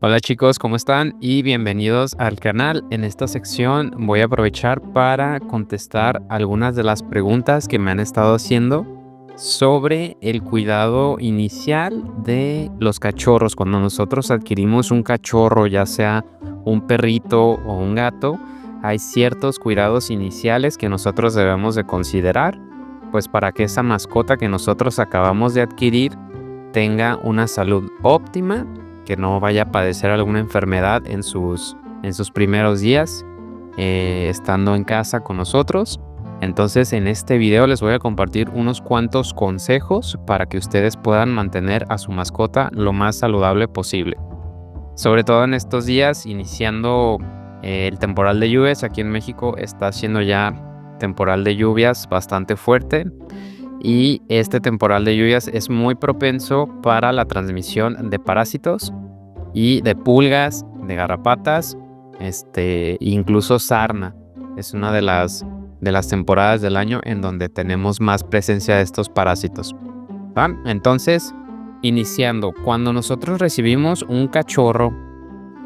Hola chicos, ¿cómo están? Y bienvenidos al canal. En esta sección voy a aprovechar para contestar algunas de las preguntas que me han estado haciendo sobre el cuidado inicial de los cachorros. Cuando nosotros adquirimos un cachorro, ya sea un perrito o un gato, hay ciertos cuidados iniciales que nosotros debemos de considerar, pues para que esa mascota que nosotros acabamos de adquirir tenga una salud óptima, que no vaya a padecer alguna enfermedad en sus primeros días estando en casa con nosotros. Entonces en este video les voy a compartir unos cuantos consejos para que ustedes puedan mantener a su mascota lo más saludable posible. Sobre todo en estos días, iniciando el temporal de lluvias. Aquí en México está haciendo ya temporal de lluvias bastante fuerte. Y este temporal de lluvias es muy propenso para la transmisión de parásitos y de pulgas, de garrapatas, incluso sarna. Es una de las temporadas del año en donde tenemos más presencia de estos parásitos, ¿va? Entonces, iniciando, cuando nosotros recibimos un cachorro,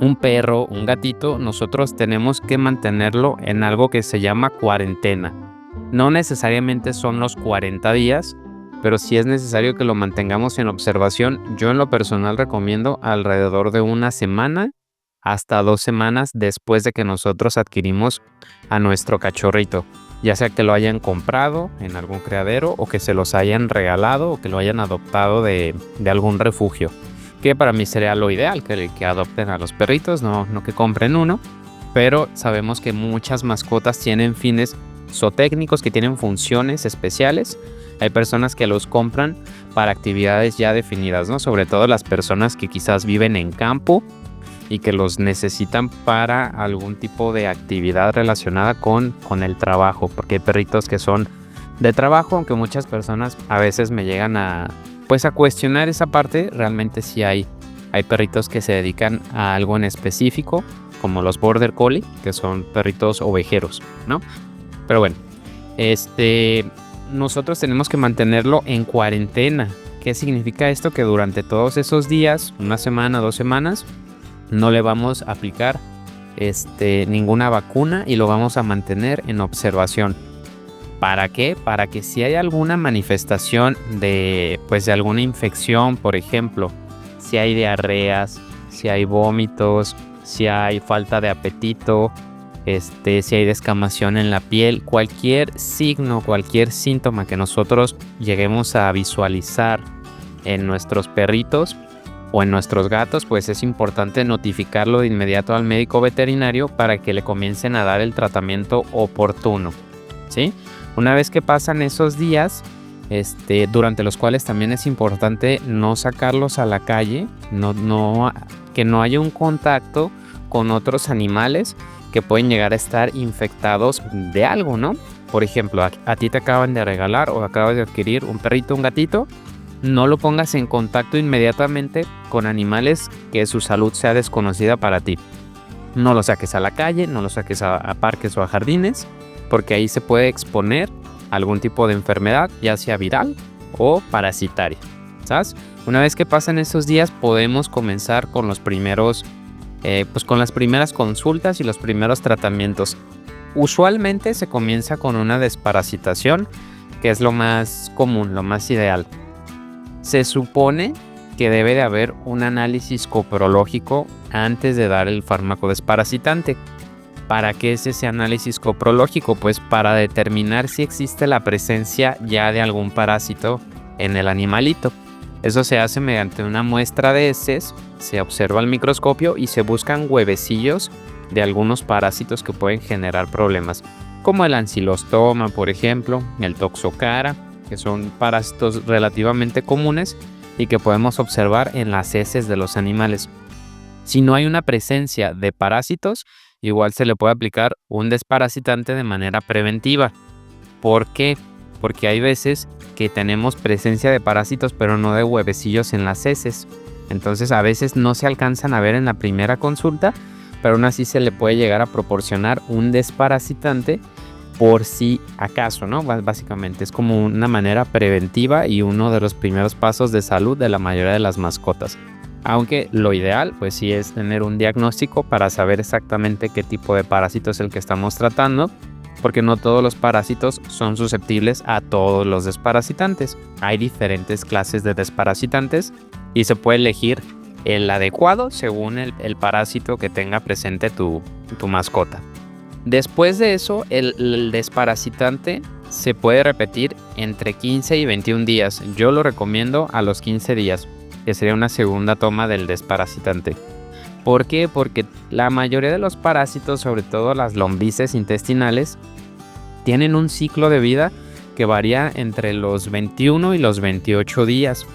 un perro, un gatito, nosotros tenemos que mantenerlo en algo que se llama cuarentena. No necesariamente son los 40 días, pero sí es necesario que lo mantengamos en observación. Yo en lo personal recomiendo alrededor de una semana hasta 2 semanas después de que nosotros adquirimos a nuestro cachorrito. Ya sea que lo hayan comprado en algún criadero o que se los hayan regalado o que lo hayan adoptado de algún refugio. Que para mí sería lo ideal, que adopten a los perritos, no que compren uno. Pero sabemos que muchas mascotas tienen fines zootécnicos, que tienen funciones especiales. Hay personas que los compran para actividades ya definidas, ¿no? Sobre todo las personas que quizás viven en campo y que los necesitan para algún tipo de actividad relacionada con el trabajo, porque hay perritos que son de trabajo, aunque muchas personas a veces me llegan a cuestionar esa parte. Realmente sí hay perritos que se dedican a algo en específico, como los Border Collie, que son perritos ovejeros, ¿no? Pero bueno, nosotros tenemos que mantenerlo en cuarentena. ¿Qué significa esto? Que durante todos esos días, una semana, 2 semanas, no le vamos a aplicar ninguna vacuna y lo vamos a mantener en observación. ¿Para qué? Para que si hay alguna manifestación de alguna infección, por ejemplo, si hay diarreas, si hay vómitos, si hay falta de apetito, si hay descamación en la piel, cualquier signo, cualquier síntoma que nosotros lleguemos a visualizar en nuestros perritos o en nuestros gatos, pues es importante notificarlo de inmediato al médico veterinario para que le comiencen a dar el tratamiento oportuno, ¿sí? Una vez que pasan esos días, durante los cuales también es importante no sacarlos a la calle, que no haya un contacto con otros animales que pueden llegar a estar infectados de algo, ¿no? Por ejemplo, a ti te acaban de regalar o acabas de adquirir un perrito, un gatito. No lo pongas en contacto inmediatamente con animales que su salud sea desconocida para ti. No lo saques a la calle, no lo saques a parques o a jardines, porque ahí se puede exponer a algún tipo de enfermedad, ya sea viral o parasitaria, ¿sabes? Una vez que pasan esos días, podemos comenzar con los primeros con las primeras consultas y los primeros tratamientos. Usualmente se comienza con una desparasitación, que es lo más común, lo más ideal. Se supone que debe de haber un análisis coprológico antes de dar el fármaco desparasitante. ¿Para qué es ese análisis coprológico? Pues para determinar si existe la presencia ya de algún parásito en el animalito. Eso se hace mediante una muestra de heces, se observa al microscopio y se buscan huevecillos de algunos parásitos que pueden generar problemas, como el ancilostoma, por ejemplo, el toxocara, que son parásitos relativamente comunes y que podemos observar en las heces de los animales. Si no hay una presencia de parásitos, igual se le puede aplicar un desparasitante de manera preventiva. ¿Por qué? Porque hay veces que tenemos presencia de parásitos pero no de huevecillos en las heces. Entonces a veces no se alcanzan a ver en la primera consulta, pero aún así se le puede llegar a proporcionar un desparasitante por si acaso, ¿no? Básicamente es como una manera preventiva y uno de los primeros pasos de salud de la mayoría de las mascotas. Aunque lo ideal, pues sí es tener un diagnóstico para saber exactamente qué tipo de parásito es el que estamos tratando, porque no todos los parásitos son susceptibles a todos los desparasitantes. Hay diferentes clases de desparasitantes y se puede elegir el adecuado según el parásito que tenga presente tu mascota. Después de eso, el desparasitante se puede repetir entre 15 y 21 días. Yo lo recomiendo a los 15 días, que sería una segunda toma del desparasitante. ¿Por qué? Porque la mayoría de los parásitos, sobre todo las lombrices intestinales, tienen un ciclo de vida que varía entre los 21 y los 28 días.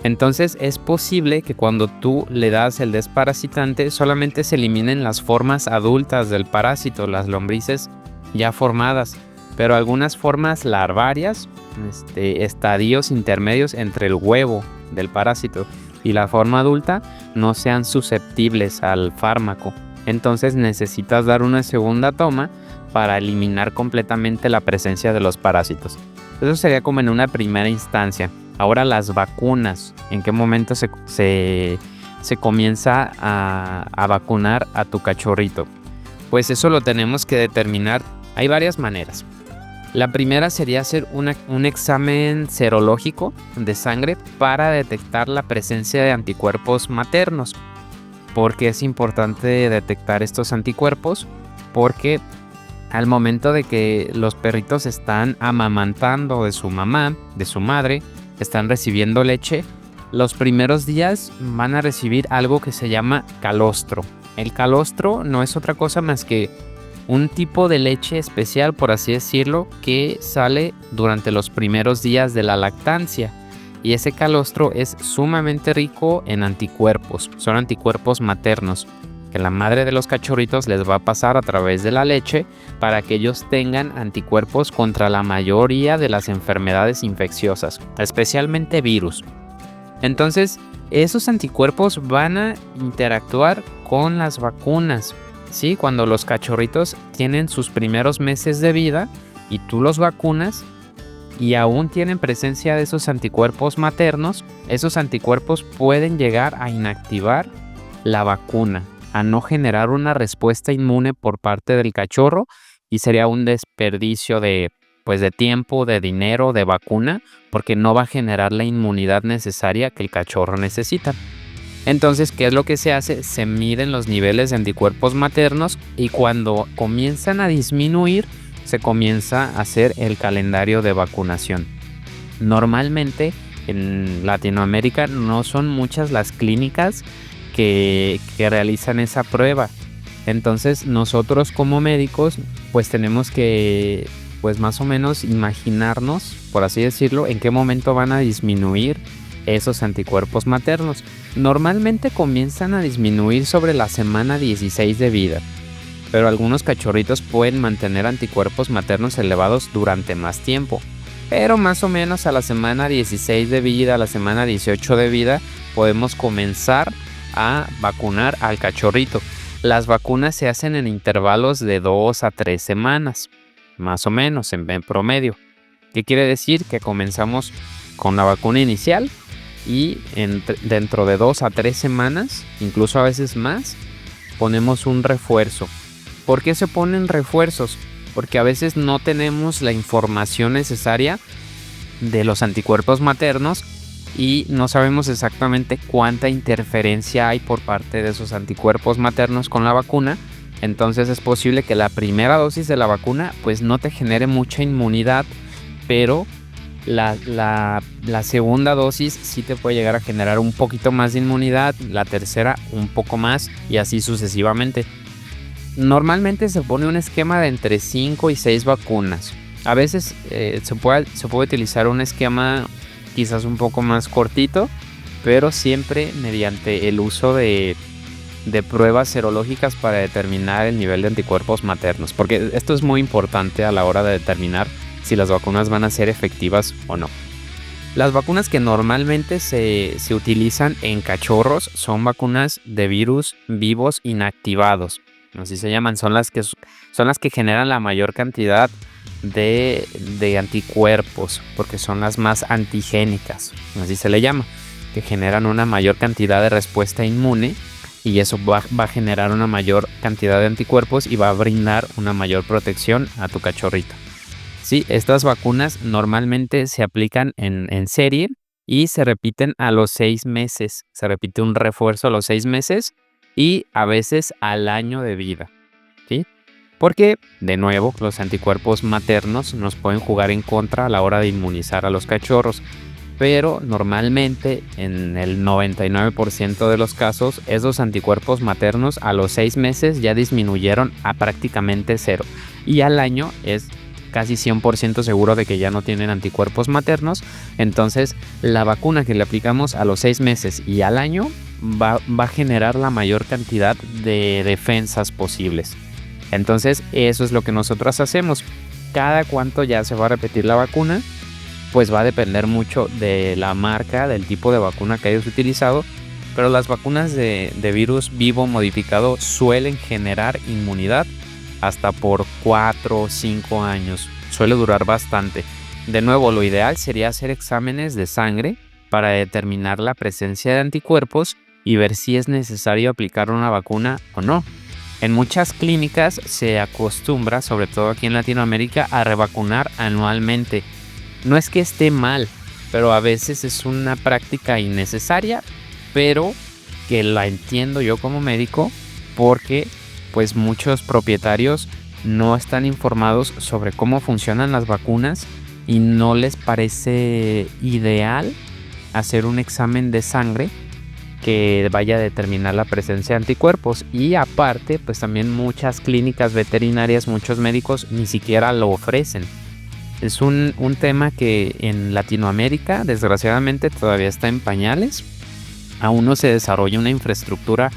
Entonces es posible que cuando tú le das el desparasitante solamente se eliminen las formas adultas del parásito, las lombrices ya formadas, pero algunas formas larvarias, estadios intermedios entre el huevo del parásito y la forma adulta, no sean susceptibles al fármaco. Entonces necesitas dar una segunda toma para eliminar completamente la presencia de los parásitos. Eso sería como en una primera instancia. Ahora las vacunas, ¿en qué momento se comienza a vacunar a tu cachorrito? Pues eso lo tenemos que determinar. Hay varias maneras. La primera sería hacer un examen serológico de sangre para detectar la presencia de anticuerpos maternos. ¿Por qué es importante detectar estos anticuerpos? Porque al momento de que los perritos están amamantando de su mamá, de su madre, están recibiendo leche, los primeros días van a recibir algo que se llama calostro. El calostro no es otra cosa más que un tipo de leche especial, por así decirlo, que sale durante los primeros días de la lactancia. Y ese calostro es sumamente rico en anticuerpos. Son anticuerpos maternos que la madre de los cachorritos les va a pasar a través de la leche para que ellos tengan anticuerpos contra la mayoría de las enfermedades infecciosas, especialmente virus. Entonces, esos anticuerpos van a interactuar con las vacunas, ¿sí? Cuando los cachorritos tienen sus primeros meses de vida y tú los vacunas y aún tienen presencia de esos anticuerpos maternos, esos anticuerpos pueden llegar a inactivar la vacuna, a no generar una respuesta inmune por parte del cachorro, y sería un desperdicio de tiempo, de dinero, de vacuna, porque no va a generar la inmunidad necesaria que el cachorro necesita. Entonces, ¿qué es lo que se hace? Se miden los niveles de anticuerpos maternos y cuando comienzan a disminuir, se comienza a hacer el calendario de vacunación. Normalmente en Latinoamérica no son muchas las clínicas que realizan esa prueba. Entonces nosotros como médicos pues tenemos que más o menos imaginarnos, por así decirlo, en qué momento van a disminuir esos anticuerpos maternos. Normalmente comienzan a disminuir sobre la semana 16 de vida, pero algunos cachorritos pueden mantener anticuerpos maternos elevados durante más tiempo. Pero más o menos a la semana 16 de vida, a la semana 18 de vida, podemos comenzar a vacunar al cachorrito. Las vacunas se hacen en intervalos de 2 a 3 semanas, más o menos en promedio. ¿Qué quiere decir? Que comenzamos con la vacuna inicial y dentro de 2 a 3 semanas, incluso a veces más, ponemos un refuerzo. ¿Por qué se ponen refuerzos? Porque a veces no tenemos la información necesaria de los anticuerpos maternos y no sabemos exactamente cuánta interferencia hay por parte de esos anticuerpos maternos con la vacuna. Entonces es posible que la primera dosis de la vacuna pues no te genere mucha inmunidad, pero la segunda dosis sí te puede llegar a generar un poquito más de inmunidad, la tercera un poco más y así sucesivamente. Normalmente se pone un esquema de entre 5 y 6 vacunas. A veces se puede utilizar un esquema quizás un poco más cortito, pero siempre mediante el uso de pruebas serológicas para determinar el nivel de anticuerpos maternos, porque esto es muy importante a la hora de determinar si las vacunas van a ser efectivas o no. Las vacunas que normalmente se utilizan en cachorros son vacunas de virus vivos inactivados, así se llaman, son las que generan la mayor cantidad de anticuerpos, porque son las más antigénicas, así se le llama. que generan una mayor cantidad de respuesta inmune y eso va a generar una mayor cantidad de anticuerpos y va a brindar una mayor protección a tu cachorrito. Sí, estas vacunas normalmente se aplican en serie y se repiten a los 6 meses. Se repite un refuerzo a los 6 meses y a veces al año de vida, ¿sí? Porque, de nuevo, los anticuerpos maternos nos pueden jugar en contra a la hora de inmunizar a los cachorros. Pero normalmente, en el 99% de los casos, esos anticuerpos maternos a los 6 meses ya disminuyeron a prácticamente cero. Y al año es casi 100% seguro de que ya no tienen anticuerpos maternos. Entonces, la vacuna que le aplicamos a los 6 meses y al año va a generar la mayor cantidad de defensas posibles. Entonces, eso es lo que nosotros hacemos. Cada cuánto ya se va a repetir la vacuna, pues va a depender mucho de la marca, del tipo de vacuna que hayas utilizado. Pero las vacunas de virus vivo modificado suelen generar inmunidad hasta por 4 o 5 años. Suele durar bastante. De nuevo, lo ideal sería hacer exámenes de sangre para determinar la presencia de anticuerpos y ver si es necesario aplicar una vacuna o no. En muchas clínicas se acostumbra, sobre todo aquí en Latinoamérica, a revacunar anualmente. No es que esté mal, pero a veces es una práctica innecesaria, pero que la entiendo yo como médico porque pues muchos propietarios no están informados sobre cómo funcionan las vacunas y no les parece ideal hacer un examen de sangre que vaya a determinar la presencia de anticuerpos. Y aparte, pues también muchas clínicas veterinarias, muchos médicos ni siquiera lo ofrecen. Es un tema que en Latinoamérica, desgraciadamente, todavía está en pañales. Aún no se desarrolla una infraestructura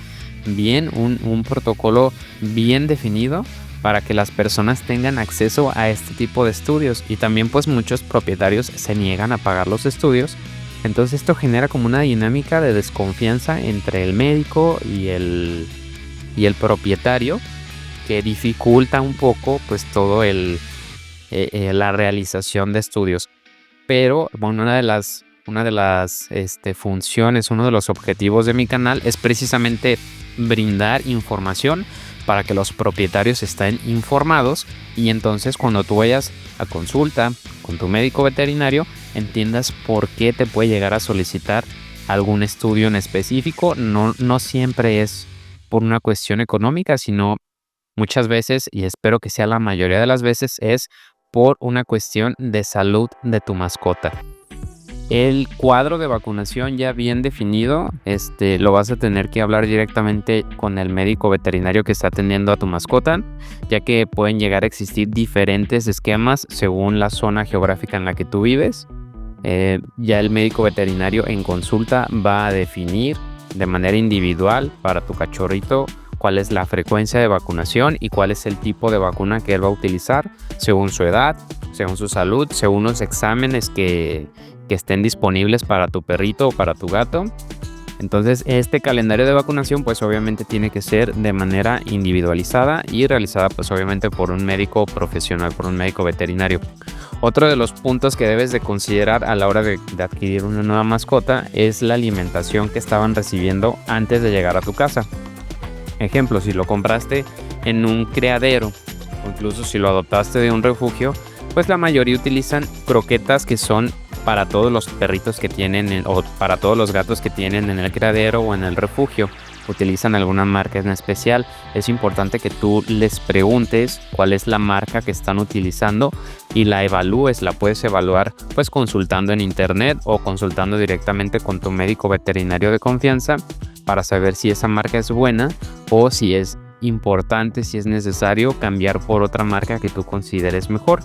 bien, un protocolo bien definido para que las personas tengan acceso a este tipo de estudios. Y también pues muchos propietarios se niegan a pagar los estudios. Entonces esto genera como una dinámica de desconfianza entre el médico y el propietario que dificulta un poco pues todo la realización de estudios. Pero bueno, una de las funciones, uno de los objetivos de mi canal es precisamente brindar información para que los propietarios estén informados y entonces cuando tú vayas a consulta con tu médico veterinario entiendas por qué te puede llegar a solicitar algún estudio en específico. No siempre es por una cuestión económica, sino muchas veces, y espero que sea la mayoría de las veces, es por una cuestión de salud de tu mascota. El cuadro de vacunación ya bien definido, lo vas a tener que hablar directamente con el médico veterinario que está atendiendo a tu mascota, ya que pueden llegar a existir diferentes esquemas según la zona geográfica en la que tú vives. Ya el médico veterinario en consulta va a definir de manera individual para tu cachorrito cuál es la frecuencia de vacunación y cuál es el tipo de vacuna que él va a utilizar según su edad, según su salud, según los exámenes que estén disponibles para tu perrito o para tu gato. Entonces este calendario de vacunación pues obviamente tiene que ser de manera individualizada y realizada pues obviamente por un médico profesional, por un médico veterinario. Otro de los puntos que debes de considerar a la hora de adquirir una nueva mascota es la alimentación que estaban recibiendo antes de llegar a tu casa. Ejemplo, si lo compraste en un criadero o incluso si lo adoptaste de un refugio, pues la mayoría utilizan croquetas que son para todos los perritos que tienen o para todos los gatos que tienen en el criadero o en el refugio. Utilizan alguna marca en especial. Es importante que tú les preguntes cuál es la marca que están utilizando y la evalúes. La puedes evaluar pues consultando en internet o consultando directamente con tu médico veterinario de confianza para saber si esa marca es buena o si es importante, si es necesario cambiar por otra marca que tú consideres mejor.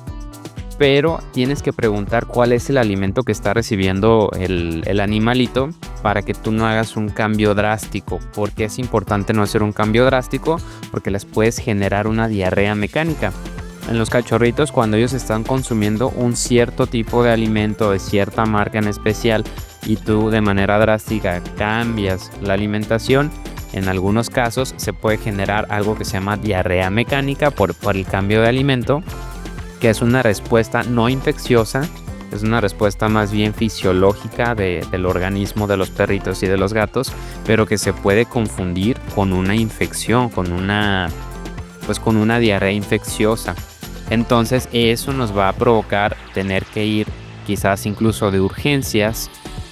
Pero tienes que preguntar cuál es el alimento que está recibiendo el animalito para que tú no hagas un cambio drástico. ¿Por qué es importante no hacer un cambio drástico? Porque les puedes generar una diarrea mecánica. En los cachorritos, cuando ellos están consumiendo un cierto tipo de alimento de cierta marca en especial y tú de manera drástica cambias la alimentación, en algunos casos se puede generar algo que se llama diarrea mecánica por el cambio de alimento, que es una respuesta no infecciosa Es una respuesta más bien fisiológica del organismo de los perritos y de los gatos, pero que se puede confundir con una infección, con una diarrea infecciosa. Entonces eso nos va a provocar tener que ir quizás incluso de urgencias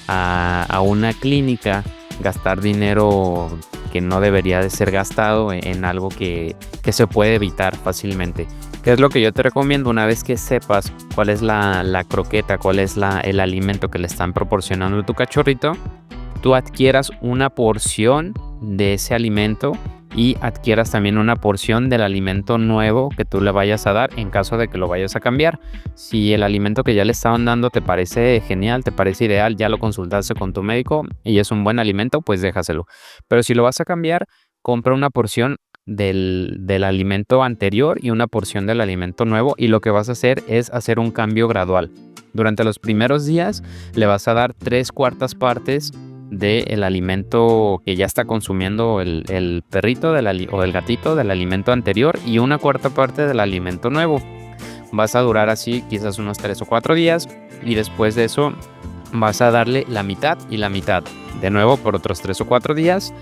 a una clínica, gastar dinero que no debería de ser gastado en algo que se puede evitar fácilmente. ¿Qué es lo que yo te recomiendo? Una vez que sepas cuál es la croqueta, cuál es el alimento que le están proporcionando a tu cachorrito, tú adquieras una porción de ese alimento y adquieras también una porción del alimento nuevo que tú le vayas a dar en caso de que lo vayas a cambiar. Si el alimento que ya le estaban dando te parece genial, te parece ideal, ya lo consultaste con tu médico y es un buen alimento, pues déjaselo. Pero si lo vas a cambiar, compra una porción del alimento anterior y una porción del alimento nuevo, y lo que vas a hacer es hacer un cambio gradual. Durante los primeros días le vas a dar 3/4 partes del alimento que ya está consumiendo el perrito o el gatito del alimento anterior y 1/4 parte del alimento nuevo. Vas a durar así quizás unos 3 o 4 días y después de eso vas a darle la mitad y la mitad de nuevo por otros 3 o 4 días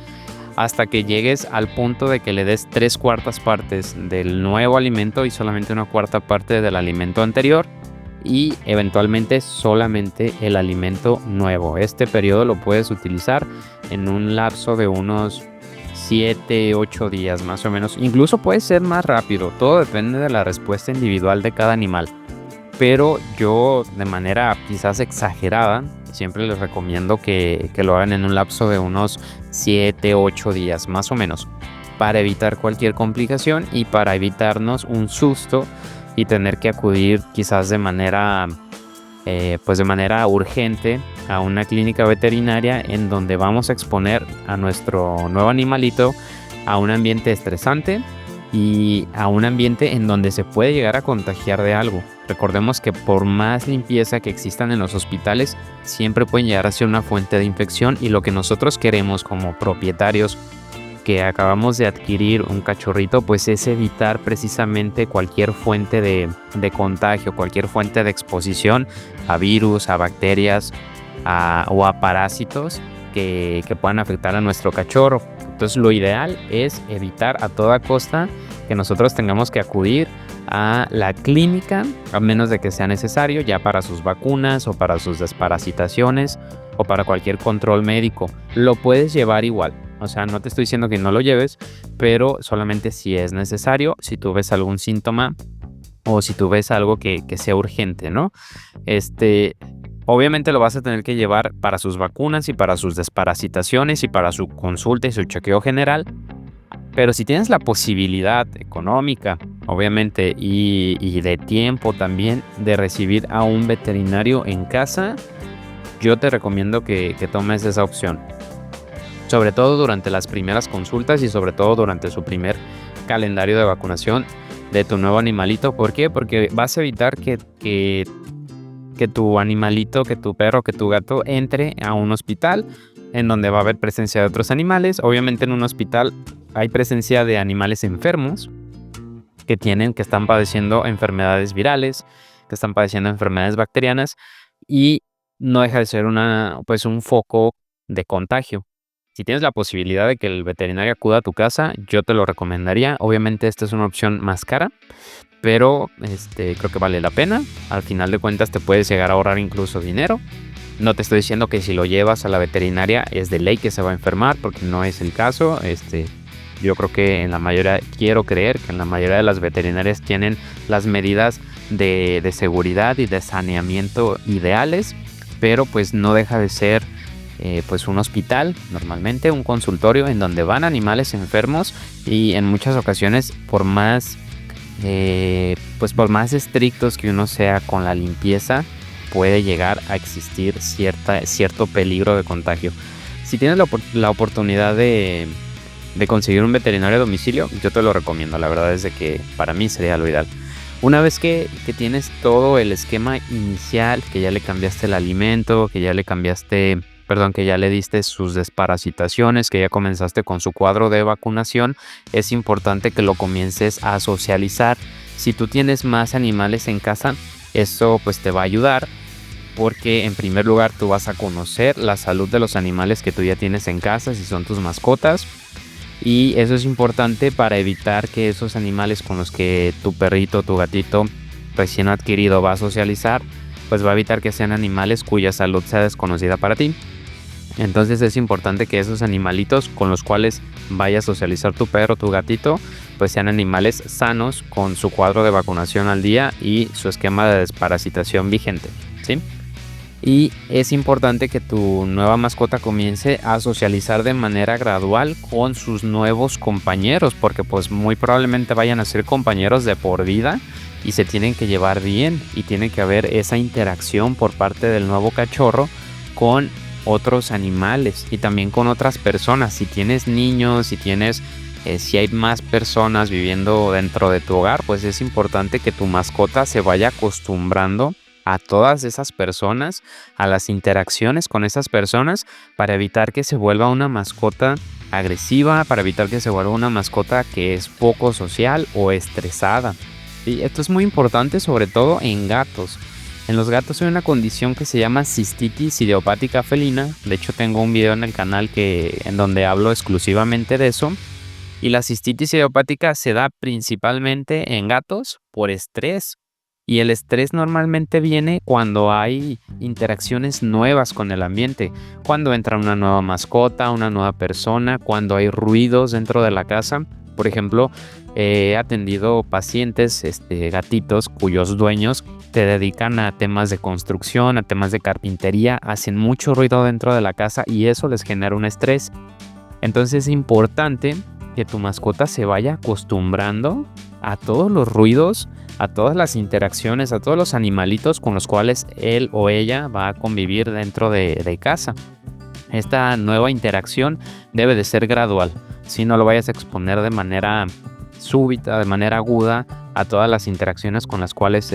hasta que llegues al punto de que le des 3/4 partes del nuevo alimento y solamente 1/4 parte del alimento anterior, y eventualmente solamente el alimento nuevo. Este periodo lo puedes utilizar en un lapso de unos 7-8 días más o menos. Incluso puede ser más rápido, todo depende de la respuesta individual de cada animal. Pero yo, de manera quizás exagerada, siempre les recomiendo que lo hagan en un lapso de unos 7-8 días más o menos, para evitar cualquier complicación y para evitarnos un susto y tener que acudir quizás de manera urgente a una clínica veterinaria en donde vamos a exponer a nuestro nuevo animalito a un ambiente estresante y a un ambiente en donde se puede llegar a contagiar de algo. Recordemos que por más limpieza que existan en los hospitales, siempre pueden llegar a ser una fuente de infección, y lo que nosotros queremos como propietarios que acabamos de adquirir un cachorrito, pues es evitar precisamente cualquier fuente de contagio, cualquier fuente de exposición a virus, a bacterias o a parásitos que puedan afectar a nuestro cachorro. Entonces lo ideal es evitar a toda costa que nosotros tengamos que acudir a la clínica, a menos de que sea necesario, ya para sus vacunas o para sus desparasitaciones o para cualquier control médico. Lo puedes llevar igual. O sea, no te estoy diciendo que no lo lleves, pero solamente si es necesario, si tú ves algún síntoma o si tú ves algo que sea urgente, ¿no? Obviamente lo vas a tener que llevar para sus vacunas y para sus desparasitaciones y para su consulta y su chequeo general. Pero si tienes la posibilidad económica, obviamente, y de tiempo también, de recibir a un veterinario en casa, yo te recomiendo que tomes esa opción. Sobre todo durante las primeras consultas y sobre todo durante su primer calendario de vacunación de tu nuevo animalito. ¿Por qué? Porque vas a evitar que tu animalito, que tu perro, que tu gato entre a un hospital en donde va a haber presencia de otros animales. Obviamente en un hospital hay presencia de animales enfermos que están padeciendo enfermedades virales, que están padeciendo enfermedades bacterianas, y no deja de ser un foco de contagio. Si tienes la posibilidad de que el veterinario acuda a tu casa, yo te lo recomendaría. Obviamente esta es una opción más cara, pero creo que vale la pena. Al final de cuentas te puedes llegar a ahorrar incluso dinero. No te estoy diciendo que si lo llevas a la veterinaria es de ley que se va a enfermar, porque no es el caso. Yo creo que quiero creer que en la mayoría de las veterinarias tienen las medidas de seguridad y de saneamiento ideales, pero pues no deja de ser un hospital, normalmente un consultorio en donde van animales enfermos, y en muchas ocasiones por más estrictos que uno sea con la limpieza, puede llegar a existir cierto peligro de contagio. Si tienes la oportunidad de conseguir un veterinario a domicilio, yo te lo recomiendo. La verdad es de que para mí sería lo ideal. Una vez que tienes todo el esquema inicial, que ya le cambiaste el alimento, que ya le diste sus desparasitaciones, que ya comenzaste con su cuadro de vacunación, es importante que lo comiences a socializar. Si tú tienes más animales en casa, eso pues te va a ayudar porque en primer lugar tú vas a conocer la salud de los animales que tú ya tienes en casa, si son tus mascotas. Y eso es importante para evitar que esos animales con los que tu perrito, tu gatito recién adquirido va a socializar, pues va a evitar que sean animales cuya salud sea desconocida para ti. Entonces es importante que esos animalitos con los cuales vaya a socializar tu perro, tu gatito, pues sean animales sanos con su cuadro de vacunación al día y su esquema de desparasitación vigente, ¿sí? Y es importante que tu nueva mascota comience a socializar de manera gradual con sus nuevos compañeros, porque pues muy probablemente vayan a ser compañeros de por vida y se tienen que llevar bien y tiene que haber esa interacción por parte del nuevo cachorro con otros animales y también con otras personas. Si tienes niños, si hay más personas viviendo dentro de tu hogar, pues es importante que tu mascota se vaya acostumbrando a todas esas personas, a las interacciones con esas personas, para evitar que se vuelva una mascota agresiva, para evitar que se vuelva una mascota que es poco social o estresada. Y esto es muy importante, sobre todo en gatos. En los gatos hay una condición que se llama cistitis idiopática felina. De hecho, tengo un video en el canal en donde hablo exclusivamente de eso. Y la cistitis idiopática se da principalmente en gatos por estrés. Y el estrés normalmente viene cuando hay interacciones nuevas con el ambiente. Cuando entra una nueva mascota, una nueva persona, cuando hay ruidos dentro de la casa. Por ejemplo, he atendido pacientes, gatitos cuyos dueños te dedican a temas de construcción, a temas de carpintería, hacen mucho ruido dentro de la casa y eso les genera un estrés. Entonces es importante que tu mascota se vaya acostumbrando a todos los ruidos, a todas las interacciones, a todos los animalitos con los cuales él o ella va a convivir dentro de casa. Esta nueva interacción debe de ser gradual. Si no lo vayas a exponer de manera súbita, de manera aguda a todas las interacciones con las cuales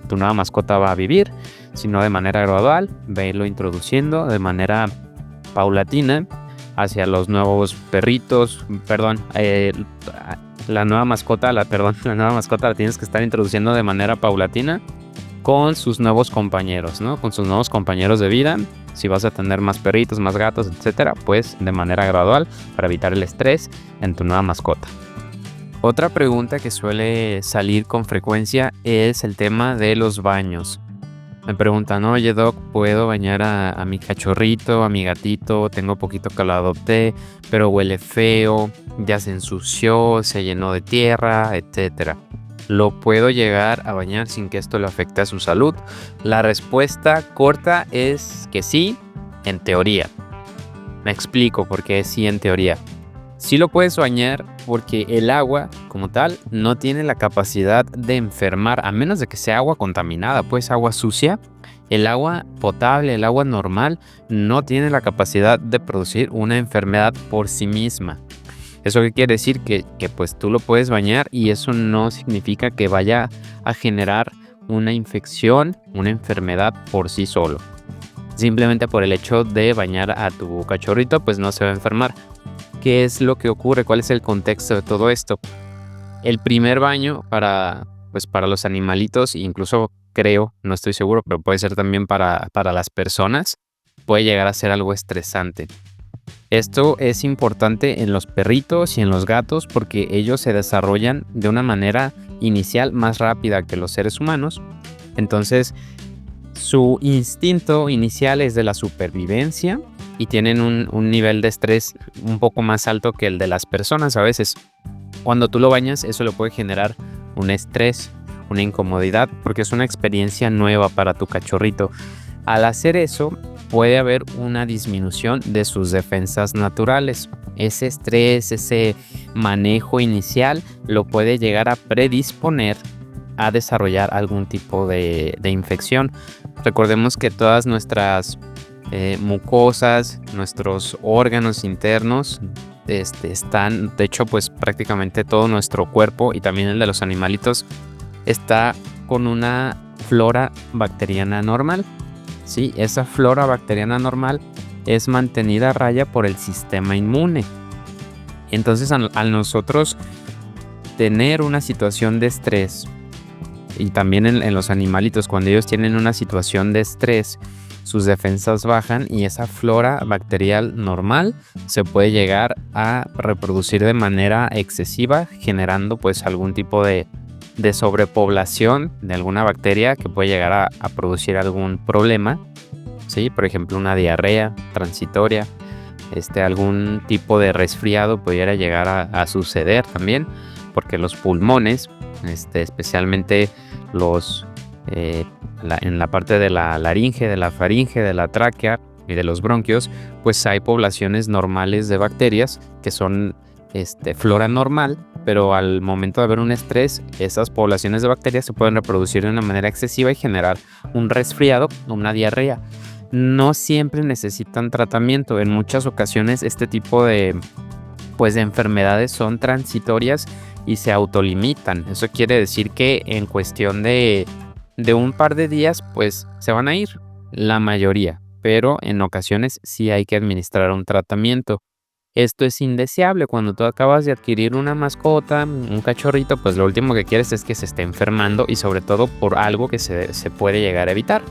tu nueva mascota va a vivir, sino de manera gradual, velo introduciendo de manera paulatina hacia los nuevos perritos, la nueva mascota la tienes que estar introduciendo de manera paulatina con sus nuevos compañeros, ¿no? Con sus nuevos compañeros de vida. Si vas a tener más perritos, más gatos, etcétera, pues de manera gradual para evitar el estrés en tu nueva mascota. Otra pregunta que suele salir con frecuencia es el tema de los baños. Me preguntan, oye Doc, ¿puedo bañar a mi cachorrito, a mi gatito? Tengo poquito que lo adopté, pero huele feo, ya se ensució, se llenó de tierra, etcétera. ¿Lo puedo llegar a bañar sin que esto le afecte a su salud? La respuesta corta es que sí, en teoría. Me explico por qué sí en teoría. Sí lo puedes bañar porque el agua, como tal, no tiene la capacidad de enfermar, a menos de que sea agua contaminada, pues agua sucia. El agua potable, el agua normal, no tiene la capacidad de producir una enfermedad por sí misma. ¿Eso qué quiere decir? Que pues tú lo puedes bañar y eso no significa que vaya a generar una infección, una enfermedad por sí solo. Simplemente por el hecho de bañar a tu cachorrito, pues no se va a enfermar. ¿Qué es lo que ocurre? ¿Cuál es el contexto de todo esto? El primer baño para los animalitos, incluso creo, no estoy seguro, pero puede ser también para las personas, puede llegar a ser algo estresante. Esto es importante en los perritos y en los gatos porque ellos se desarrollan de una manera inicial más rápida que los seres humanos. Entonces, su instinto inicial es de la supervivencia y tienen un nivel de estrés un poco más alto que el de las personas a veces. Cuando tú lo bañas, eso le puede generar un estrés, una incomodidad, porque es una experiencia nueva para tu cachorrito. Al hacer eso, puede haber una disminución de sus defensas naturales. Ese estrés, ese manejo inicial, lo puede llegar a predisponer a desarrollar algún tipo de infección. Recordemos que todas nuestras mucosas, nuestros órganos internos están, de hecho, pues prácticamente todo nuestro cuerpo y también el de los animalitos está con una flora bacteriana normal. Sí, esa flora bacteriana normal es mantenida a raya por el sistema inmune. Entonces, al nosotros tener una situación de estrés y también en los animalitos, cuando ellos tienen una situación de estrés, sus defensas bajan y esa flora bacterial normal se puede llegar a reproducir de manera excesiva, generando pues algún tipo de sobrepoblación de alguna bacteria que puede llegar a producir algún problema, ¿sí? Por ejemplo, una diarrea transitoria, algún tipo de resfriado pudiera llegar a suceder también, porque los pulmones, especialmente en la parte de la laringe, de la faringe, de la tráquea y de los bronquios, pues hay poblaciones normales de bacterias que son flora normal, pero al momento de haber un estrés, esas poblaciones de bacterias se pueden reproducir de una manera excesiva y generar un resfriado o una diarrea. No siempre necesitan tratamiento. En muchas ocasiones este tipo de enfermedades son transitorias y se autolimitan. Eso quiere decir que en cuestión de un par de días, pues se van a ir la mayoría, pero en ocasiones sí hay que administrar un tratamiento. Esto es indeseable. Cuando tú acabas de adquirir una mascota, un cachorrito, pues lo último que quieres es que se esté enfermando y sobre todo por algo que se puede llegar a evitar.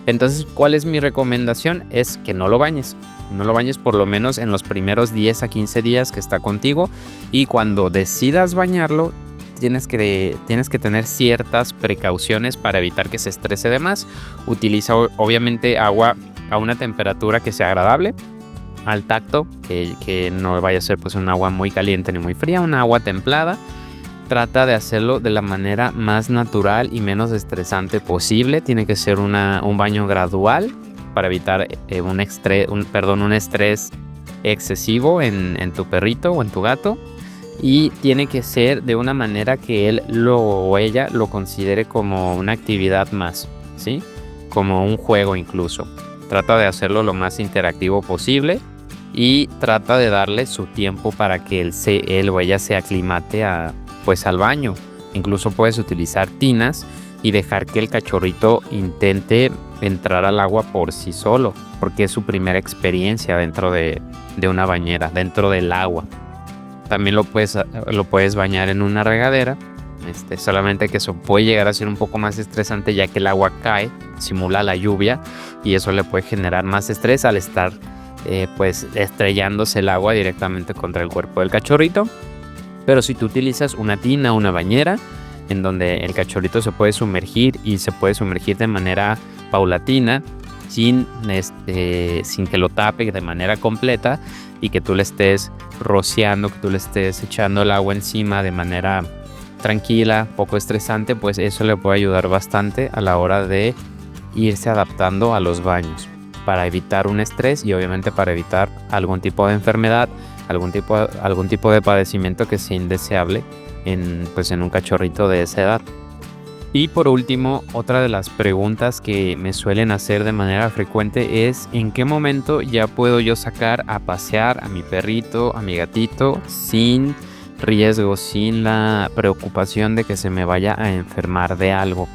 Entonces, ¿cuál es mi recomendación? Es que no lo bañes. No lo bañes por lo menos en los primeros 10 a 15 días que está contigo, y cuando decidas bañarlo, tienes que tener ciertas precauciones para evitar que se estrese de más. Utiliza obviamente agua a una temperatura que sea agradable al tacto, que no vaya a ser pues un agua muy caliente ni muy fría, una agua templada. Trata de hacerlo de la manera más natural y menos estresante posible. Tiene que ser un baño gradual para evitar un estrés excesivo en tu perrito o en tu gato. Y tiene que ser de una manera que él o ella lo considere como una actividad más, ¿sí? Como un juego incluso. Trata de hacerlo lo más interactivo posible y trata de darle su tiempo para que él o ella se aclimate al baño. Incluso puedes utilizar tinas y dejar que el cachorrito intente entrar al agua por sí solo, porque es su primera experiencia dentro de una bañera, dentro del agua. También lo puedes bañar en una regadera, solamente que eso puede llegar a ser un poco más estresante, ya que el agua cae, simula la lluvia, y eso le puede generar más estrés al estar estrellándose el agua directamente contra el cuerpo del cachorrito. Pero si tú utilizas una tina, una bañera, en donde el cachorrito se puede sumergir y se puede sumergir de manera paulatina, sin que lo tape de manera completa, y que tú le estés rociando, que tú le estés echando el agua encima de manera tranquila, poco estresante, pues eso le puede ayudar bastante a la hora de irse adaptando a los baños, para evitar un estrés y obviamente para evitar algún tipo de enfermedad, algún tipo de padecimiento que sea indeseable en un cachorrito de esa edad. Y por último, otra de las preguntas que me suelen hacer de manera frecuente es: ¿en qué momento ya puedo yo sacar a pasear a mi perrito, a mi gatito, sin riesgo, sin la preocupación de que se me vaya a enfermar de algo?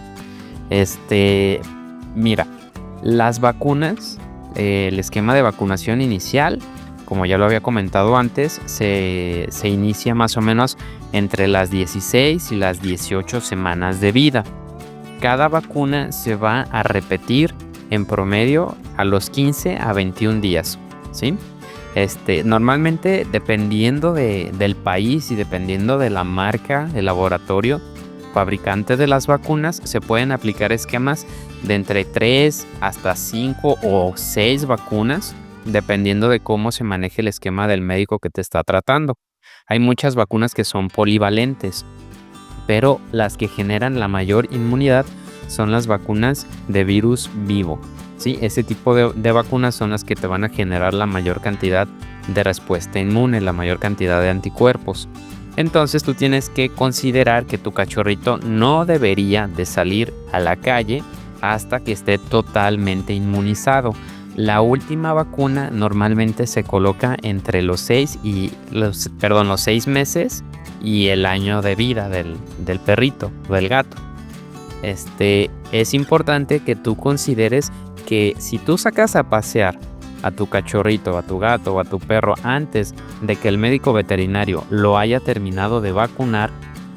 Mira, las vacunas, el esquema de vacunación inicial, como ya lo había comentado antes, se inicia más o menos entre las 16 y las 18 semanas de vida. Cada vacuna se va a repetir en promedio a los 15 a 21 días, ¿sí? Normalmente, dependiendo del país y dependiendo de la marca, el laboratorio fabricante de las vacunas, se pueden aplicar esquemas de entre 3 hasta 5 o 6 vacunas, dependiendo de cómo se maneje el esquema del médico que te está tratando. Hay muchas vacunas que son polivalentes, pero las que generan la mayor inmunidad son las vacunas de virus vivo, ¿sí? Ese tipo de vacunas son las que te van a generar la mayor cantidad de respuesta inmune, la mayor cantidad de anticuerpos. Entonces tú tienes que considerar que tu cachorrito no debería de salir a la calle hasta que esté totalmente inmunizado. La última vacuna normalmente se coloca entre los 6 meses y el año de vida del perrito o del gato. Es importante que tú consideres que si tú sacas a pasear a tu cachorrito, a tu gato o a tu perro antes de que el médico veterinario lo haya terminado de vacunar,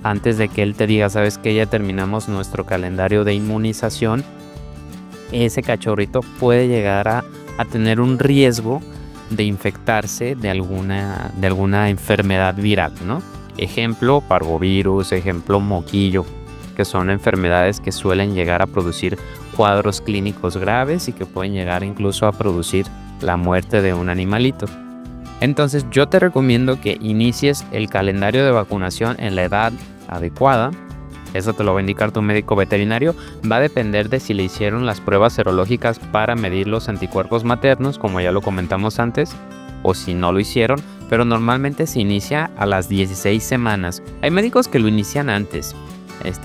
antes de que él te diga, sabes que ya terminamos nuestro calendario de inmunización, ese cachorrito puede llegar a tener un riesgo de infectarse de alguna enfermedad viral, ¿no? Ejemplo, parvovirus, ejemplo, moquillo, que son enfermedades que suelen llegar a producir cuadros clínicos graves y que pueden llegar incluso a producir la muerte de un animalito. Entonces yo te recomiendo que inicies el calendario de vacunación en la edad adecuada. Eso te lo va a indicar tu médico veterinario. Va a depender de si le hicieron las pruebas serológicas para medir los anticuerpos maternos, como ya lo comentamos antes, o si no lo hicieron, pero normalmente se inicia a las 16 semanas. Hay médicos que lo inician antes.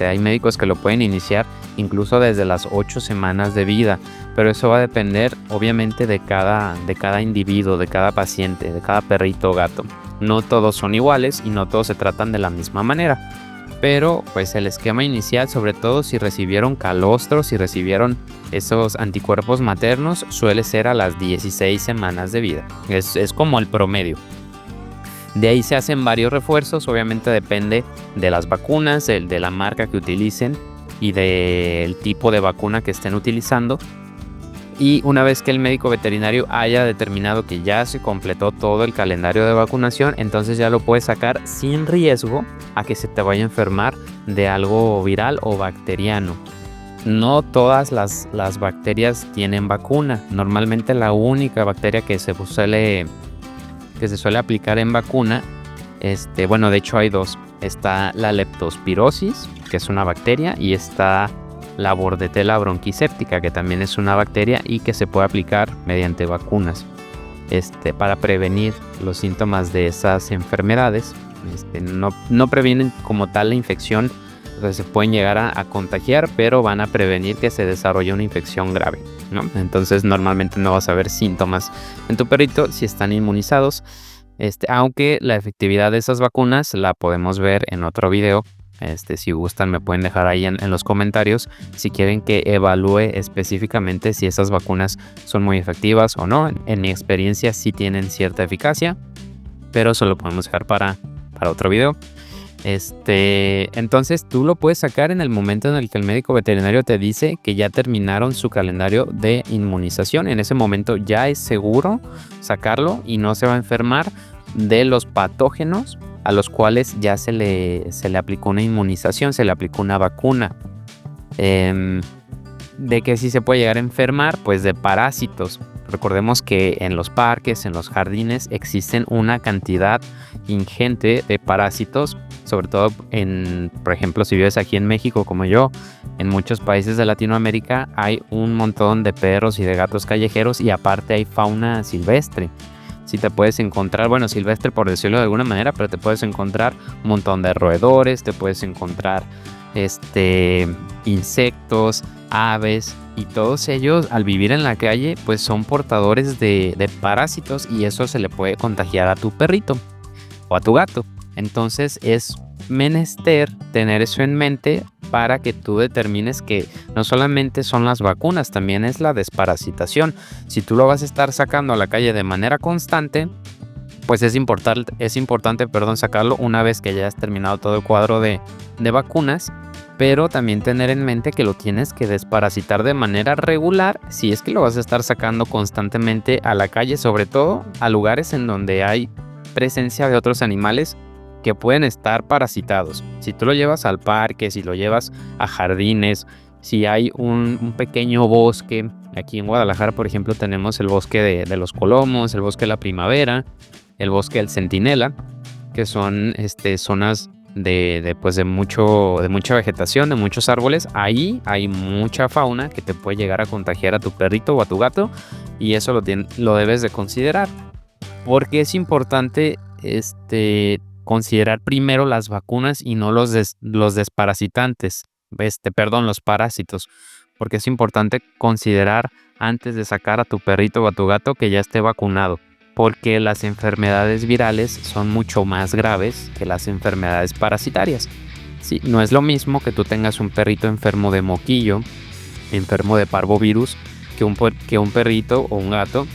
Hay médicos que lo pueden iniciar incluso desde las 8 semanas de vida, pero eso va a depender obviamente de cada individuo, de cada paciente, de cada perrito o gato. No todos son iguales y no todos se tratan de la misma manera, pero pues el esquema inicial, sobre todo si recibieron calostros, si recibieron esos anticuerpos maternos, suele ser a las 16 semanas de vida. Es como el promedio. De ahí se hacen varios refuerzos, obviamente depende de las vacunas, de la marca que utilicen y del tipo de vacuna que estén utilizando. Y una vez que el médico veterinario haya determinado que ya se completó todo el calendario de vacunación, entonces ya lo puedes sacar sin riesgo a que se te vaya a enfermar de algo viral o bacteriano. No todas las bacterias tienen vacuna. Normalmente la única bacteria que se suele aplicar en vacuna, de hecho hay dos. Está la leptospirosis, que es una bacteria, y está la Bordetella bronquiséptica, que también es una bacteria y que se puede aplicar mediante vacunas para prevenir los síntomas de esas enfermedades. No previenen como tal la infección, entonces se pueden llegar a contagiar, pero van a prevenir que se desarrolle una infección grave, ¿no? Entonces normalmente no vas a ver síntomas en tu perrito si están inmunizados, aunque la efectividad de esas vacunas la podemos ver en otro video. Si gustan me pueden dejar ahí en los comentarios si quieren que evalúe específicamente si esas vacunas son muy efectivas o no. En mi experiencia sí tienen cierta eficacia, pero eso lo podemos dejar para otro video. Entonces tú lo puedes sacar en el momento en el que el médico veterinario te dice que ya terminaron su calendario de inmunización. En ese momento ya es seguro sacarlo y no se va a enfermar de los patógenos a los cuales ya se le aplicó una inmunización, se le aplicó una vacuna. ¿De qué sí se puede llegar a enfermar? Pues de parásitos. Recordemos que en los parques, en los jardines, existen una cantidad ingente de parásitos, sobre todo por ejemplo, si vives aquí en México como yo, en muchos países de Latinoamérica hay un montón de perros y de gatos callejeros y aparte hay fauna silvestre. Si te puedes encontrar, silvestre por decirlo de alguna manera, pero te puedes encontrar un montón de roedores, te puedes encontrar insectos, aves, y todos ellos al vivir en la calle pues son portadores de parásitos y eso se le puede contagiar a tu perrito o a tu gato. Entonces es menester tener eso en mente para que tú determines que no solamente son las vacunas, también es la desparasitación. Si tú lo vas a estar sacando a la calle de manera constante, pues es importante sacarlo una vez que ya has terminado todo el cuadro de vacunas, pero también tener en mente que lo tienes que desparasitar de manera regular si es que lo vas a estar sacando constantemente a la calle, sobre todo a lugares en donde hay presencia de otros animales que pueden estar parasitados. Si tú lo llevas al parque, si lo llevas a jardines, si hay un pequeño bosque, aquí en Guadalajara por ejemplo tenemos el bosque de los Colomos, el bosque de la Primavera, el bosque del Centinela, que son zonas de mucha vegetación, de muchos árboles. Ahí hay mucha fauna que te puede llegar a contagiar a tu perrito o a tu gato, y eso lo debes de considerar, porque es importante considerar primero las vacunas y no los desparasitantes, los parásitos, porque es importante considerar antes de sacar a tu perrito o a tu gato que ya esté vacunado, porque las enfermedades virales son mucho más graves que las enfermedades parasitarias. Sí, no es lo mismo que tú tengas un perrito enfermo de moquillo, enfermo de parvovirus, que un perrito o un gato,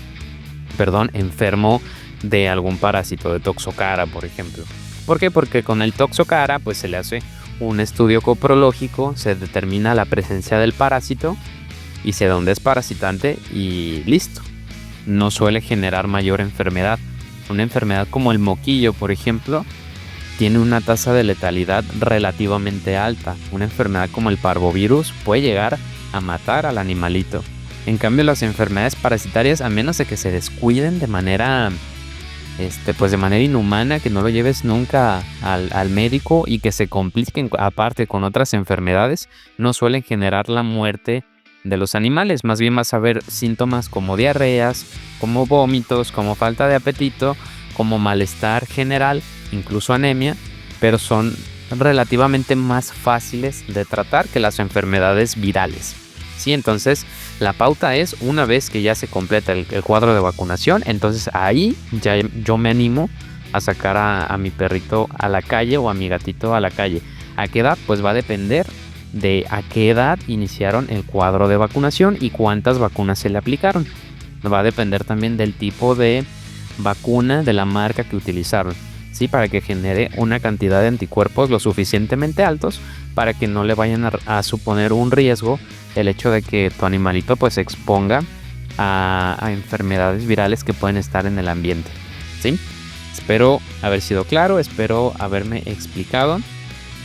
enfermo de algún parásito, de toxocara, por ejemplo. ¿Por qué? Porque con el Toxocara pues se le hace un estudio coprológico, se determina la presencia del parásito y se da un desparasitante y listo. No suele generar mayor enfermedad. Una enfermedad como el moquillo, por ejemplo, tiene una tasa de letalidad relativamente alta. Una enfermedad como el parvovirus puede llegar a matar al animalito. En cambio, las enfermedades parasitarias, a menos de que se descuiden de manera pues de manera inhumana, que no lo lleves nunca al médico y que se compliquen aparte con otras enfermedades, no suelen generar la muerte de los animales. Más bien vas a ver síntomas como diarreas, como vómitos, como falta de apetito, como malestar general, incluso anemia, pero son relativamente más fáciles de tratar que las enfermedades virales. Sí, entonces la pauta es una vez que ya se completa el cuadro de vacunación, entonces ahí ya yo me animo a sacar a mi perrito a la calle o a mi gatito a la calle. ¿A qué edad? Pues va a depender de a qué edad iniciaron el cuadro de vacunación y cuántas vacunas se le aplicaron. Va a depender también del tipo de vacuna, de la marca que utilizaron, ¿sí? Para que genere una cantidad de anticuerpos lo suficientemente altos para que no le vayan a suponer un riesgo el hecho de que tu animalito pues se exponga a enfermedades virales que pueden estar en el ambiente, ¿sí? Espero haber sido claro, espero haberme explicado.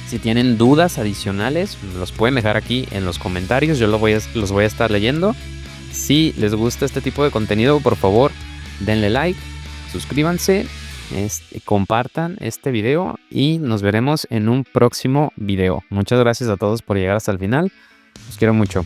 Si tienen dudas adicionales, los pueden dejar aquí en los comentarios, yo los voy a estar leyendo. Si les gusta este tipo de contenido, por favor, denle like, suscríbanse, compartan este video y nos veremos en un próximo video. Muchas gracias a todos por llegar hasta el final. Los quiero mucho.